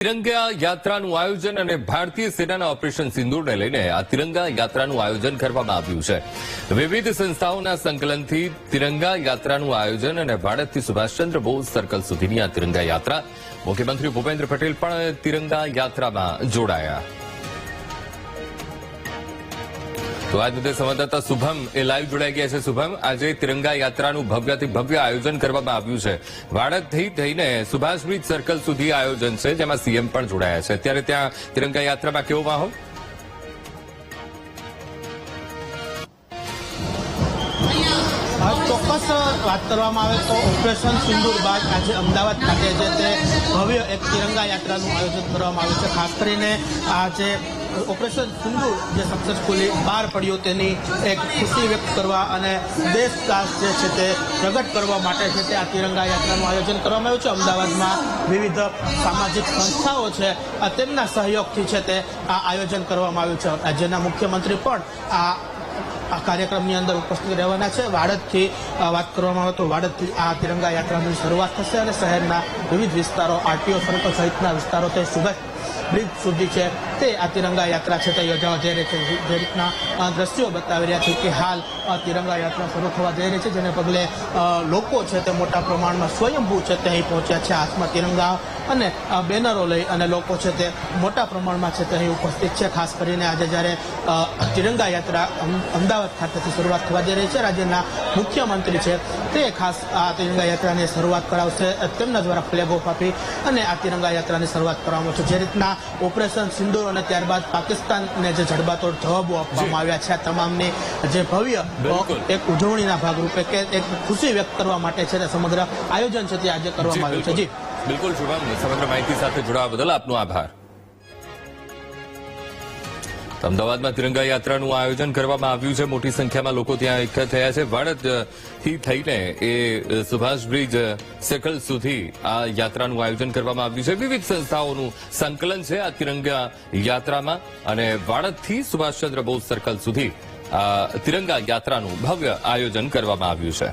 તિરંગા યાત્રાનું આયોજન અને ભારતીય સેનાના ઓપરેશન સિંદૂરને લઈને આ તિરંગા યાત્રાનું આયોજન કરવામાં આવ્યું છે. વિવિધ સંસ્થાઓના સંકલનથી તિરંગા યાત્રાનું આયોજન અને ભારતથી સુભાષચંદ્ર બોઝ સર્કલ સુધીની આ તિરંગા યાત્રા. મુખ્યમંત્રી ભૂપેન્દ્ર પટેલ પણ તિરંગા યાત્રામાં જોડાયા. તો આજ મુદ્દે સંવાદદાતા શુભમ એ લાઈવ જોડાઈ ગયા છે. શુભમ, આજે તિરંગા યાત્રાનું ભવ્યથી ભવ્ય આયોજન કરવામાં આવ્યું છે. વાડદથી થઈને સુભાષ બ્રિજ સર્કલ સુધી આયોજન છે, જેમાં સીએમ પણ જોડાયા છે. ત્યારે ત્યાં તિરંગા યાત્રામાં કેવો માહોલ? ચોક્કસ વાત કરવામાં આવે તો ઓપરેશન સિંદૂર બાદ આજે અમદાવાદ ખાતે છે તે ભવ્ય એક તિરંગા યાત્રાનું આયોજન કરવામાં આવ્યું છે. ખાસ કરીને આ જે ઓપરેશન સિંદૂર જે સક્સેસફુલી બહાર પડ્યું તેની એક ખુશી વ્યક્ત કરવા અને દેશદાસ જે છે તે પ્રગટ કરવા માટે છે તે આ તિરંગા યાત્રાનું આયોજન કરવામાં આવ્યું છે. અમદાવાદમાં વિવિધ સામાજિક સંસ્થાઓ છે તેમના સહયોગથી છે તે આ આયોજન કરવામાં આવ્યું છે. રાજ્યના મુખ્યમંત્રી પણ આ કાર્યક્રમની અંદર ઉપસ્થિત રહેવાના છે. વાડદથી વાત કરવામાં આવે તો વાડદથી આ તિરંગા યાત્રાની શરૂઆત થશે અને શહેરના વિવિધ વિસ્તારો, આરટીઓ સર્કલ સહિતના વિસ્તારો તે સુભાષ બ્રિજ સુધી છે તે આ તિરંગા યાત્રા છે તે યોજાવા જઈ રહી છે. જે રીતના દ્રશ્યો બતાવી રહ્યા છે કે હાલ તિરંગા યાત્રા શરૂ થવા જઈ રહી છે, જેને પગલે લોકો છે તે મોટા પ્રમાણમાં સ્વયંભૂ છે તે અહીં પહોંચ્યા છે. હાથમાં તિરંગા અને બેનરો લઈ અને લોકો છે તે મોટા પ્રમાણમાં છે તે અહીં ઉપસ્થિત છે. ખાસ કરીને આજે જ્યારે તિરંગા યાત્રા અમદાવાદ ખાતેથી શરૂઆત થવા જઈ રહી છે, રાજ્યના મુખ્યમંત્રી છે તે ખાસ આ તિરંગા યાત્રાની શરૂઆત કરાવશે. તેમના દ્વારા ફ્લેગ ઓફ આપી અને આ તિરંગા યાત્રાની શરૂઆત કરવામાં છે. જે રીતના ઓપરેશન સિંદૂર અને ત્યારબાદ પાકિસ્તાનને જે જડબાતોડ જવાબો આપવામાં આવ્યા છે, આ તમામની જે ભવ્ય એક ઉજવણીના ભાગરૂપે કે એક ખુશી વ્યક્ત કરવા માટે છે તે સમગ્ર આયોજન છે તે આજે કરવામાં આવ્યું છે. જી બિલકુલ શુભમ, સમગ્ર માહિતી સાથે જોડાવા બદલ આપનો આભાર. અમદાવાદમાં તિરંગા યાત્રાનું આયોજન કરવામાં આવ્યું છે. મોટી સંખ્યામાં લોકો ત્યાં એકઠા થયા છે. વાડદથી થઈને એ સુભાષ બ્રિજ સર્કલ સુધી આ યાત્રાનું આયોજન કરવામાં આવ્યું છે. વિવિધ સંસ્થાઓનું સંકલન છે આ તિરંગા યાત્રામાં અને વાડદથી સુભાષચંદ્ર બોઝ સર્કલ સુધી આ તિરંગા યાત્રાનું ભવ્ય આયોજન કરવામાં આવ્યું છે.